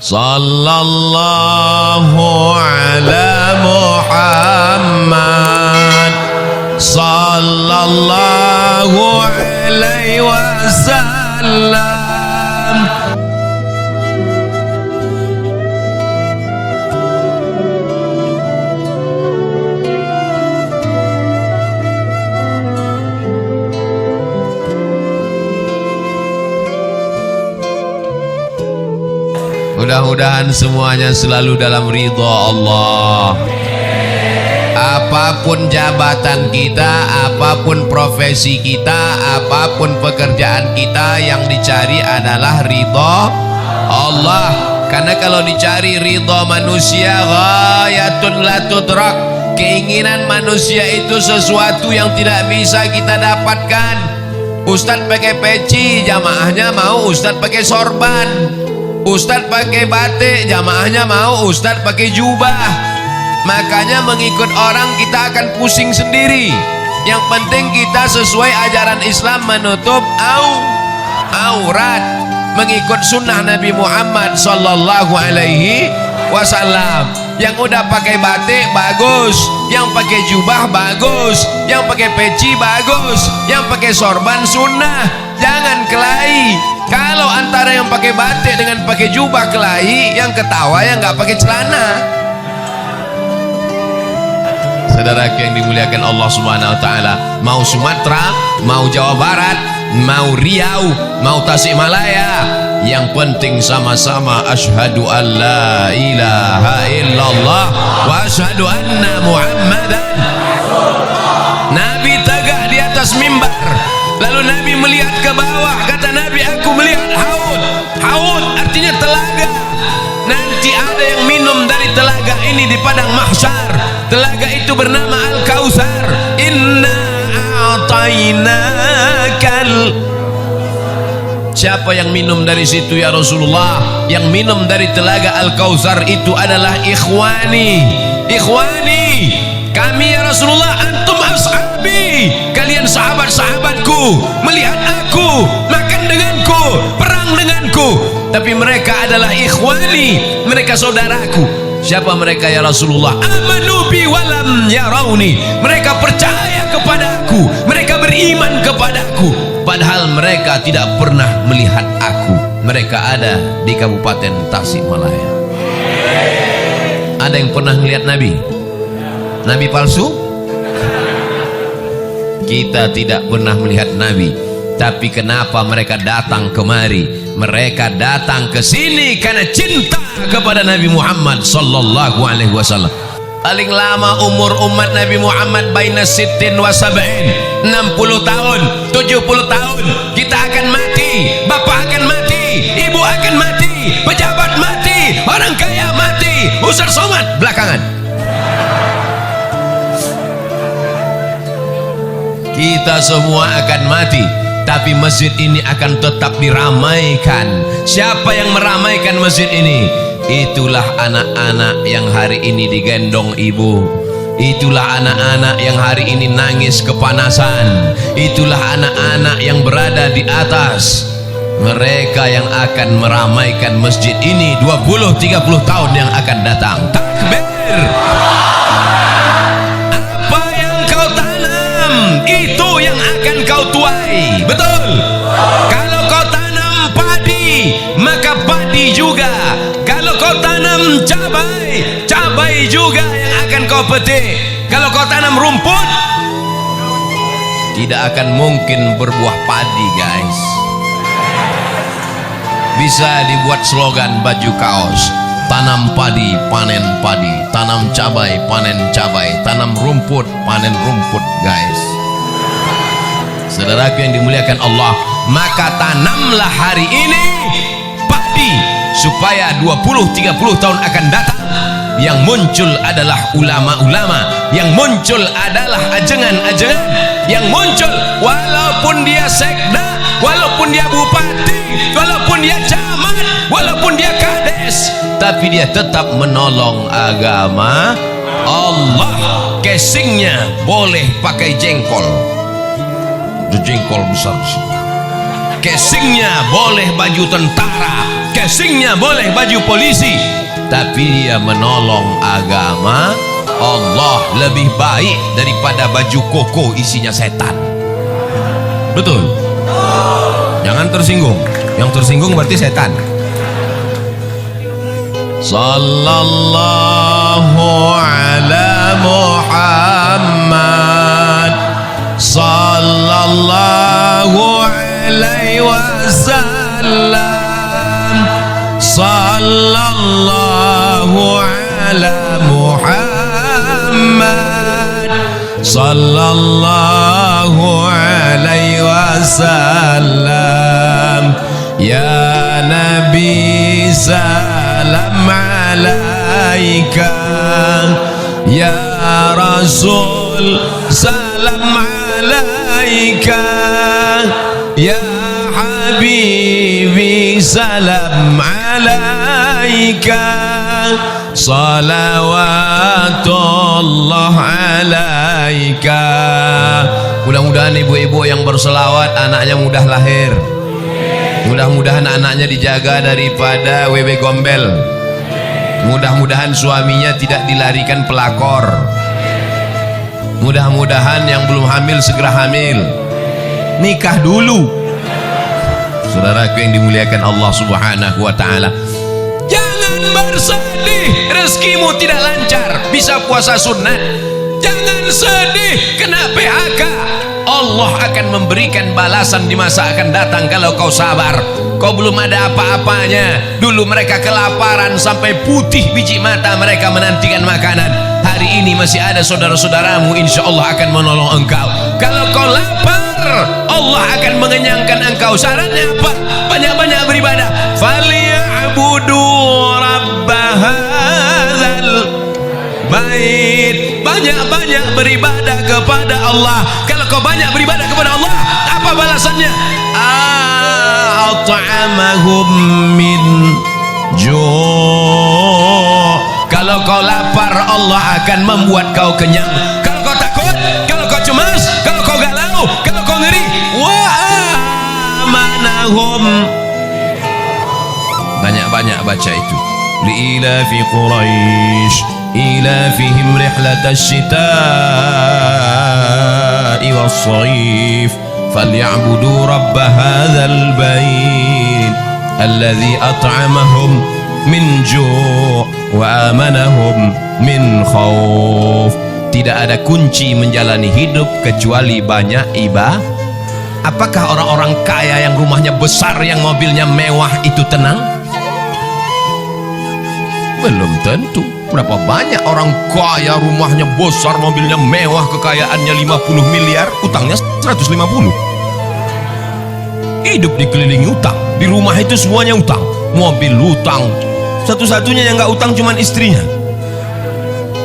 Sallallahu ala Muhammad Sallallahu alaihi wasallam. Mudah-mudahan semuanya selalu dalam ridha Allah. Apapun jabatan kita, apapun profesi kita, apapun pekerjaan kita, yang dicari adalah ridha Allah. Karena kalau dicari ridha manusia, ghayatun la tudrak. Keinginan manusia itu sesuatu yang tidak bisa kita dapatkan. Ustadz pakai peci, jamaahnya mau Ustadz pakai sorban. Ustadz pakai batik, jamaahnya mau Ustadz pakai jubah. Makanya mengikut orang kita akan pusing sendiri. Yang penting kita sesuai ajaran Islam, menutup aurat, mengikut sunnah Nabi Muhammad Sallallahu Alaihi Wasallam. Yang udah pakai batik bagus, yang pakai jubah bagus, yang pakai peci bagus, yang pakai sorban sunnah. Jangan kelahi. Kalau antara yang pakai batik dengan pakai jubah kelahi, yang ketawa yang nggak pakai celana. Saudara yang dimuliakan Allah Subhanahu wa taala, mau Sumatera, mau Jawa Barat, mau Riau, mau Tasikmalaya, yang penting sama-sama asyhadu an la ilaha illallah wa asyhadu anna Muhammadan. Nabi tegak di atas mimbar. Lalu Nabi melihat ke bawah, kata Nabi, aku melihat haud. Haud artinya telaga. Nanti ada yang minum dari telaga ini di padang mahsyar. Telaga itu bernama Al-Kautsar. Inna a'tainakal. Siapa yang minum dari situ ya Rasulullah? Yang minum dari telaga Al-Kautsar itu adalah ikhwani. Ikhwani, kami ya Rasulullah, antum ashabi, kalian sahabat-sahabatku. Melihat aku, makan denganku, perang denganku, tapi mereka adalah ikhwani, mereka saudaraku. Siapa mereka ya Rasulullah? Amanu bi walam yarawni, mereka percaya kepadaku, mereka beriman kepadaku, padahal mereka tidak pernah melihat aku. Mereka ada di Kabupaten Tasikmalaya. Ada yang pernah melihat Nabi? Nabi palsu? Kita tidak pernah melihat Nabi, tapi kenapa mereka datang kemari? Mereka datang ke sini karena cinta kepada Nabi Muhammad Sallallahu Alaihi Wasallam. Paling lama umur umat Nabi Muhammad baina sittin wa sab'in, 60 tahun, 70 tahun. Kita akan mati, bapak akan mati, ibu akan mati, pejabat mati, orang kaya mati, Ustaz Somad belakangan. Kita semua akan mati, tapi masjid ini akan tetap diramaikan. Siapa yang meramaikan masjid ini? Itulah anak-anak yang hari ini digendong ibu. Itulah anak-anak yang hari ini nangis kepanasan. Itulah anak-anak yang berada di atas. Mereka yang akan meramaikan masjid ini 20-30 tahun yang akan datang. Takbir! Itu yang akan kau tuai. Betul. Kalau kau tanam padi, maka padi juga. Kalau kau tanam cabai, cabai juga yang akan kau petik. Kalau kau tanam rumput, tidak akan mungkin berbuah padi, guys. Bisa dibuat slogan baju kaos: tanam padi, panen padi, tanam cabai, panen cabai, tanam rumput, panen rumput, guys. Saudaraku yang dimuliakan Allah, maka tanamlah hari ini padi, supaya 20-30 tahun akan datang yang muncul adalah ulama-ulama, yang muncul adalah ajengan-ajengan, yang muncul walaupun dia sekda, walaupun dia bupati, walaupun dia camat, walaupun dia kades, tapi dia tetap menolong agama Allah. Casingnya boleh pakai jengkol, jengkol besar. casingnya boleh baju tentara, casingnya boleh baju polisi, tapi dia menolong agama Allah lebih baik daripada baju koko isinya setan. Betul? Jangan tersinggung. Yang tersinggung berarti setan. Sallallahu ala Muhammad, sallallahu alaihi wasallam, sallallahu ala Muhammad, sallallahu alaihi wasallam. Ya Nabi salam alaika, ya Rasul salam alaika, ya Habibi salam alaika, salawatullah alaika. Mudah-mudahan ibu-ibu yang berselawat anaknya mudah lahir. Mudah-mudahan anaknya dijaga daripada wewe gombel. Mudah-mudahan suaminya tidak dilarikan pelakor. Mudah-mudahan yang belum hamil segera hamil. Nikah dulu. Saudaraku yang dimuliakan Allah Subhanahu wa taala. Jangan bersedih rezekimu tidak lancar, bisa puasa sunnah. Jangan sedih kena PHK. Allah akan memberikan balasan di masa akan datang kalau kau sabar. Kau belum ada apa-apanya. Dulu mereka kelaparan sampai putih biji mata mereka menantikan makanan. Hari ini masih ada saudara-saudaramu insya Allah akan menolong engkau. Kalau kau lapar, Allah akan mengenyangkan engkau. Syaratnya apa? Banyak-banyak beribadah. Falyabudu rabbahadzal bait. Banyak-banyak beribadah kepada Allah. Kalau kau banyak beribadah kepada Allah, apa balasannya? At'amahum min ju'. Kalau kau lapar, Allah akan membuat kau kenyang. Kalau kau takut, kalau kau cemas, kalau kau galau, kalau kau ngeri, wa amanahum. Banyak-banyak baca itu. Li'ila fi Quraisy إلافهم رحلة الشتاء والصيف فليعبدوا رب هذا البيت الذي أطعمهم من جوع وآمنهم من خوف. Tidak ada kunci menjalani hidup kecuali banyak ibadah. Apakah orang-orang kaya yang rumahnya besar, yang mobilnya mewah itu tenang? Belum tentu. Berapa banyak orang kaya rumahnya besar, mobilnya mewah, kekayaannya 50 miliar, utangnya 150. Hidup dikelilingi utang. Di rumah itu semuanya utang. Mobil utang. Satu-satunya yang gak utang cuman istrinya.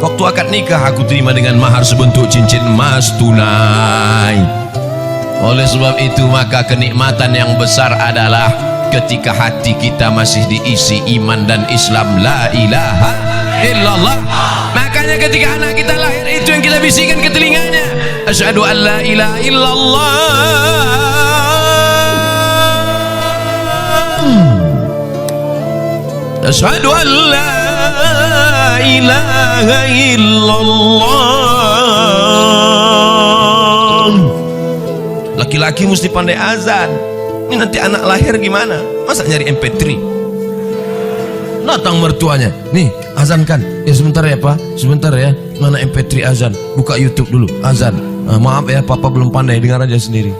Waktu akad nikah aku terima dengan mahar sebentuk cincin emas tunai. Oleh sebab itu maka kenikmatan yang besar adalah ketika hati kita masih diisi iman dan Islam. La ilaha illallah. Makanya ketika anak kita lahir itu yang kita bisikan ke telinganya, asyhadu an la ilaha illallah, asyhadu an la ilaha illallah. Laki-laki mesti pandai azan. Ini nanti anak lahir gimana? Masa nyari MP3? Datang mertuanya, nih azankan. Ya sebentar ya Pak, sebentar ya. Mana MP3 azan? Buka YouTube dulu, azan. Maaf ya, Papa belum pandai, dengar aja sendiri.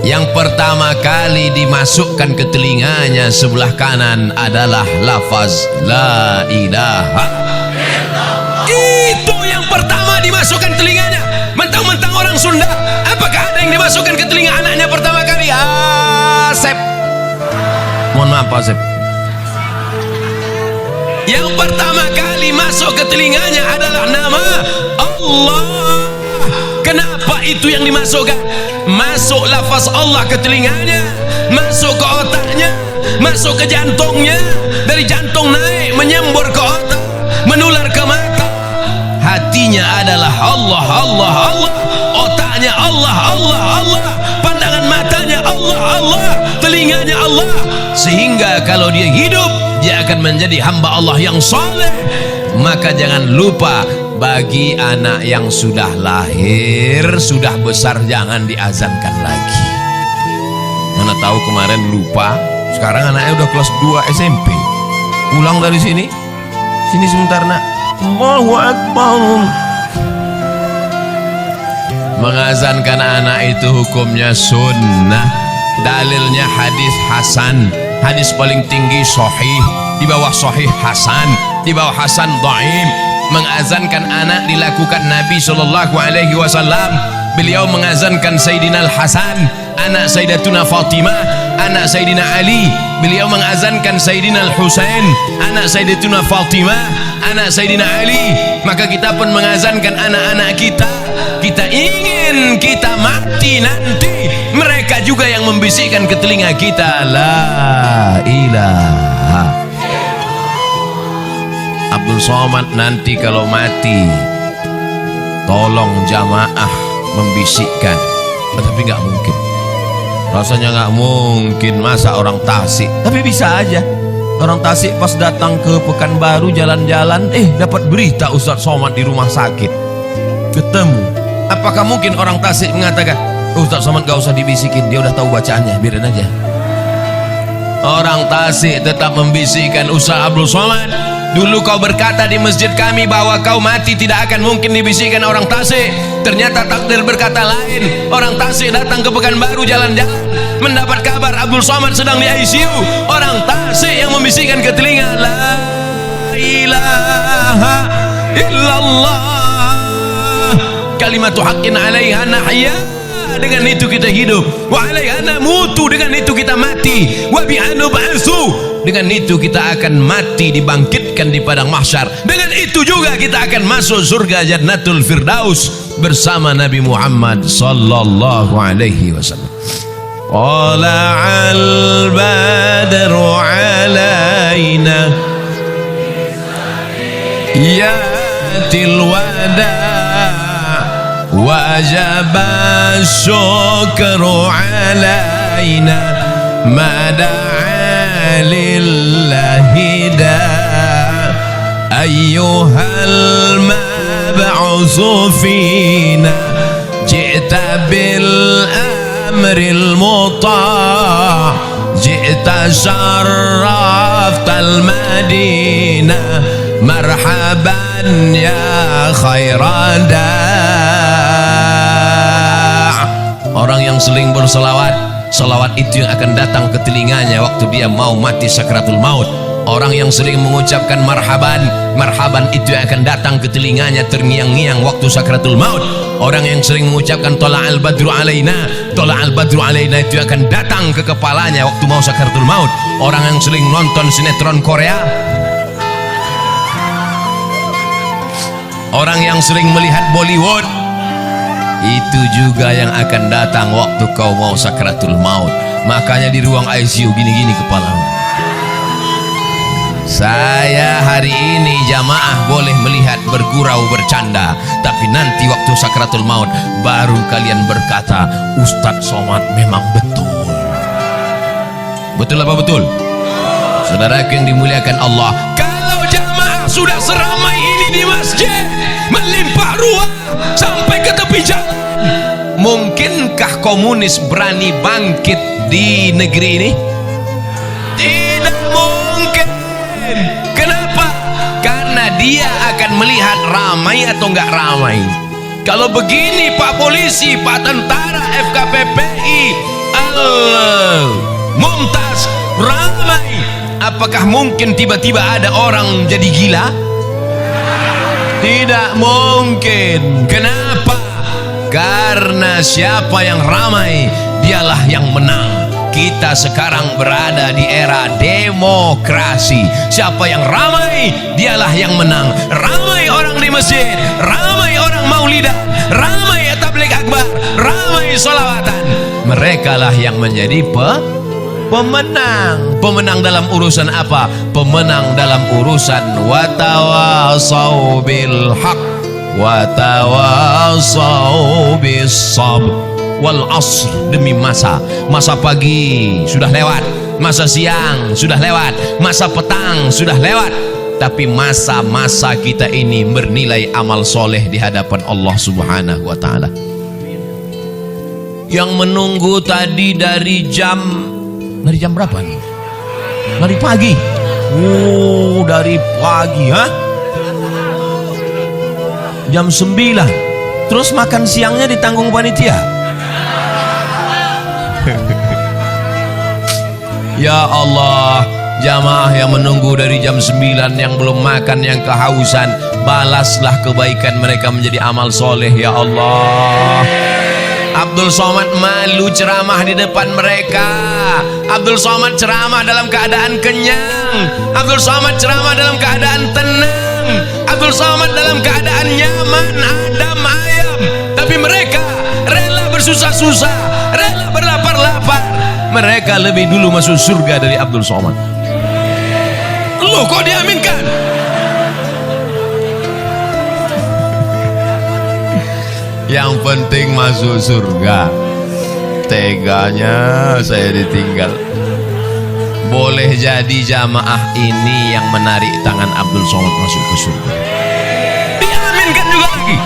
Yang pertama kali dimasukkan ke telinganya sebelah kanan adalah lafaz la ilaha illallah. Itu yang pertama dimasukkan telinganya. Mentang-mentang orang Sunda, apakah ada yang dimasukkan ke telinga anaknya pertama kali? Asep. Mohon maaf Pak Asep. Yang pertama kali masuk ke telinganya adalah nama Allah. Kenapa itu yang dimasukkan? Masuk lafaz Allah ke telinganya, masuk ke otaknya, masuk ke jantungnya, dari jantung naik menyembur ke otak, menular ke mata. Hatinya adalah Allah, Allah, Allah. Otaknya Allah, Allah, Allah. Allah, Allah, telinganya Allah, sehingga kalau dia hidup dia akan menjadi hamba Allah yang saleh. Maka jangan lupa, bagi anak yang sudah lahir, sudah besar, jangan diazankan lagi. Mana tahu kemarin lupa, sekarang anaknya udah kelas 2 SMP, pulang dari sini sebentar nak, Allahu Akbar. Mengazankan anak itu hukumnya sunnah, dalilnya hadis hasan, hadis paling tinggi sahih, di bawah sahih hasan, di bawah hasan dhaif. Mengazankan anak dilakukan Nabi SAW. Beliau mengazankan Sayyidina Al-Hasan, anak Sayyidatuna Fatimah, anak Sayyidina Ali. Beliau mengazankan Sayyidina Al-Husain, anak Sayyidatuna Fatimah, anak Sayyidina Ali. Maka kita pun mengazankan anak-anak kita. Kita ingin kita mati nanti, mereka juga yang membisikkan ke telinga kita, la ilaha. Abdul Somad nanti kalau mati, tolong jamaah membisikkan. Tapi nggak mungkin, rasanya nggak mungkin, masa orang Tasik. Tapi bisa aja orang Tasik pas datang ke Pekanbaru jalan-jalan, dapat berita Ustadz Somad di rumah sakit, ketemu. Apakah mungkin orang Tasik mengatakan, Ustadz Somad gak usah dibisikin, dia udah tahu bacaannya, biarin aja. Orang Tasik tetap membisikkan, Ustadz Abdul Somad, dulu kau berkata di masjid kami bahwa kau mati tidak akan mungkin dibisikkan orang Tasik. Ternyata takdir berkata lain. Orang Tasik datang ke Pekanbaru jalan-jalan, mendapat kabar Abdul Somad sedang di ICU. Orang Tasik yang membisikkan ke telinga, la ilaha illallah, kalimatu haqqin alaiha nahya, dengan itu kita hidup, wa alaiha namutu, dengan itu kita mati, wa biha nub'atsu, dengan itu kita akan mati dibangkitkan di padang mahsyar. Dengan itu juga kita akan masuk surga Jannatul Firdaus bersama Nabi Muhammad sallallahu alaihi wasallam. Tala'al badru alaina yatil wada' wajib syukru alaina ma da'a lillahi da ayyuhal mab'usu fina ji'ta bil amril muta' ji'ta syarraftal madinah marhaban ya khairada. Orang yang sering berselawat, selawat itu yang akan datang ke telinganya waktu dia mau mati sakratul maut. Orang yang sering mengucapkan marhaban, marhaban itu yang akan datang ke telinganya terngiang-ngiang waktu sakratul maut. Orang yang sering mengucapkan tola'al badru alaina, tola'al badru alaina itu akan datang ke kepalanya waktu mau sakratul maut. Orang yang sering nonton sinetron Korea, orang yang sering melihat Bollywood, itu juga yang akan datang waktu kau mau sakratul maut. Makanya di ruang ICU gini-gini kepalamu. Saya hari ini jamaah boleh melihat, bergurau, bercanda, tapi nanti waktu sakratul maut baru kalian berkata, Ustadz Somad memang betul. Betul apa betul? Saudaraku yang dimuliakan Allah, kalau jamaah sudah seramai ini di masjid, melimpah ruah sampai ke tepi jalan, mungkinkah komunis berani bangkit di negeri ini? Tidak mungkin. Kenapa? Karena dia akan melihat ramai atau enggak ramai. Kalau begini Pak Polisi, Pak Tentara, FKPPI, Mumtaz, ramai, apakah mungkin tiba-tiba ada orang jadi gila? Tidak mungkin. Kenapa? Karena siapa yang ramai, dialah yang menang. Kita sekarang berada di era demokrasi. Siapa yang ramai, dialah yang menang. Ramai orang di masjid, ramai orang maulidan, ramai tabligh akbar, ramai sholawatan. Mereka lah yang menjadi pemenang. Pemenang dalam urusan apa? Pemenang dalam urusan watawasau bil haq watawasau bis sabr wal asr, demi masa. Masa pagi sudah lewat, masa siang sudah lewat, masa petang sudah lewat, tapi masa-masa kita ini bernilai amal soleh di hadapan Allah Subhanahu wa ta'ala. Yang menunggu tadi dari jam berapa nih? Dari pagi. Oh, dari pagi, ha? Jam 9. Terus makan siangnya ditanggung panitia. Ya Allah, jamaah yang menunggu dari jam 9 yang belum makan, yang kehausan, balaslah kebaikan mereka menjadi amal soleh ya Allah. Abdul Somad malu ceramah di depan mereka. Abdul Somad ceramah dalam keadaan kenyang. Abdul Somad ceramah dalam keadaan tenang. Abdul Somad dalam keadaan nyaman, adem ayem. Tapi mereka rela bersusah-susah, rela berlapar-lapar. Mereka lebih dulu masuk surga dari Abdul Somad. Loh, kok diaminkan? Yang penting masuk surga. Teganya saya ditinggal. Boleh jadi jamaah ini yang menarik tangan Abdul Somad masuk ke surga. Diaminkan juga lagi.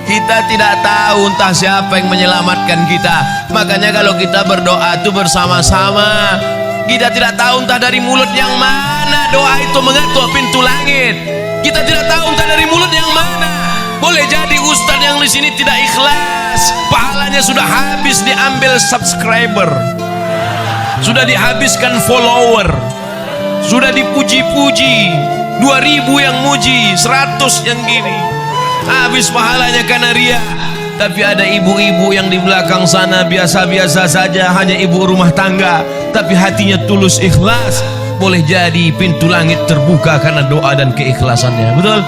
Kita tidak tahu entah siapa yang menyelamatkan kita. Makanya kalau kita berdoa itu bersama-sama. Kita tidak tahu entah dari mulut yang mana doa itu mengetuk pintu langit. Kita tidak tahu entah dari mulut yang mana. Boleh jadi ustaz yang di sini tidak ikhlas, pahalanya sudah habis diambil subscriber, sudah dihabiskan follower, sudah dipuji-puji, 2000 yang muji, 100 yang gini, habis pahalanya karena ria. Tapi ada ibu-ibu yang di belakang sana biasa-biasa saja, hanya ibu rumah tangga, tapi hatinya tulus ikhlas. Boleh jadi pintu langit terbuka karena doa dan keikhlasannya. Betul?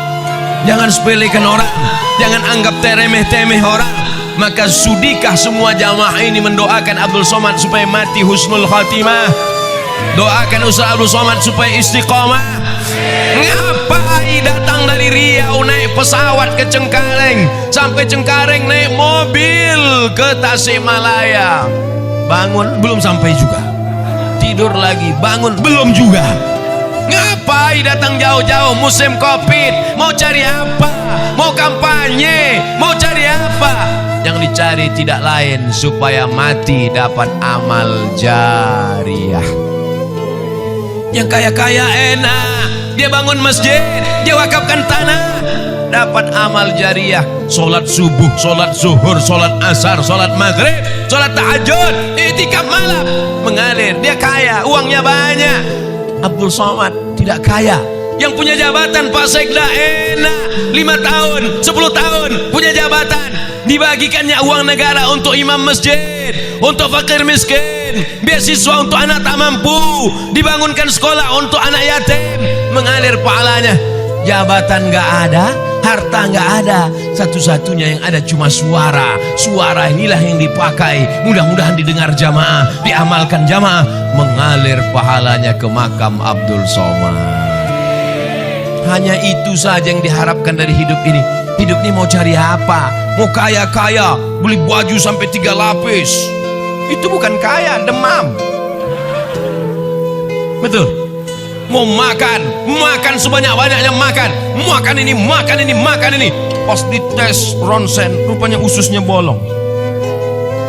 Jangan sepelekan orang, jangan anggap teremeh-temeh orang. Maka sudikah semua jamaah ini mendoakan Abdul Somad supaya mati husnul khatimah? Doakan Ustaz Abdul Somad supaya istiqomah. Ngapain datang dari Riau naik pesawat ke Cengkareng, sampai Cengkareng naik mobil ke Tasikmalaya? Bangun belum sampai juga, tidur lagi, bangun belum juga. Ngapain datang jauh-jauh musim Covid? Mau cari apa? Mau kampanye? Mau cari apa? Yang dicari tidak lain supaya mati dapat amal jariah. Yang kaya-kaya enak, dia bangun masjid, dia wakafkan tanah, dapat amal jariah. Solat subuh, solat zuhur, solat asar, solat maghrib, solat tahajud, i'tikaf malam, mengalir. Dia kaya, uangnya banyak. Abdul Somad tidak kaya. Yang punya jabatan Pak Sekda enak, 5 tahun, 10 tahun punya jabatan, dibagikannya uang negara untuk imam masjid, untuk fakir miskin, beasiswa untuk anak tak mampu, dibangunkan sekolah untuk anak yatim, mengalir pahalanya. Jabatan gak ada, harta gak ada, satu-satunya yang ada cuma suara. Suara inilah yang dipakai, mudah-mudahan didengar jamaah, diamalkan jamaah, mengalir pahalanya ke makam Abdul Somad. Hanya itu saja yang diharapkan dari hidup ini. Hidup ini mau cari apa? Mau kaya-kaya, beli baju sampai 3 lapis, itu bukan kaya, demam. Betul? Mau makan, makan sebanyak-banyaknya, makan ini, makan ini, makan ini. Pas dites ronsen, rupanya ususnya bolong.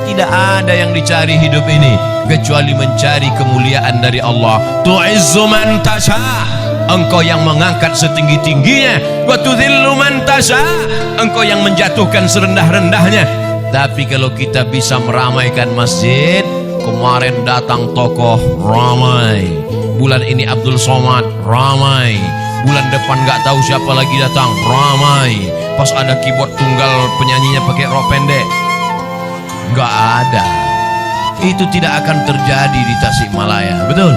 Tidak ada yang dicari hidup ini kecuali mencari kemuliaan dari Allah. Tu'izzu man tasha, engkau yang mengangkat setinggi-tingginya. Wa tudhillu man tasha, engkau yang menjatuhkan serendah-rendahnya. Tapi kalau kita bisa meramaikan masjid, kemarin datang tokoh ramai, bulan ini Abdul Somad ramai, bulan depan gak tahu siapa lagi datang ramai. Pas ada keyboard tunggal penyanyinya pakai rok pendek, gak ada. Itu tidak akan terjadi di Tasikmalaya, betul?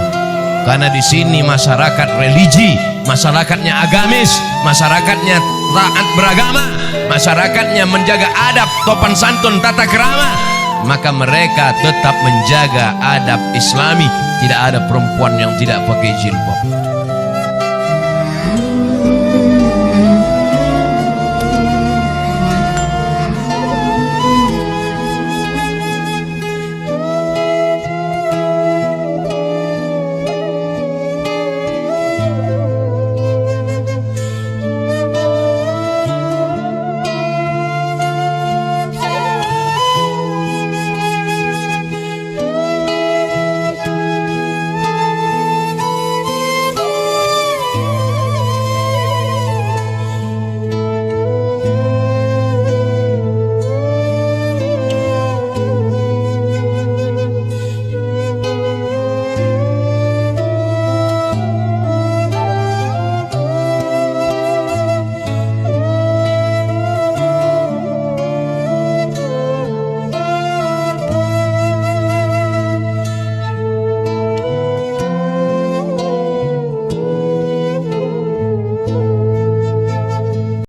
Karena di sini masyarakat religi, masyarakatnya agamis, masyarakatnya taat beragama, masyarakatnya menjaga adab, sopan santun, tata krama. Maka mereka tetap menjaga adab Islami. Tidak ada perempuan yang tidak pakai jilbab.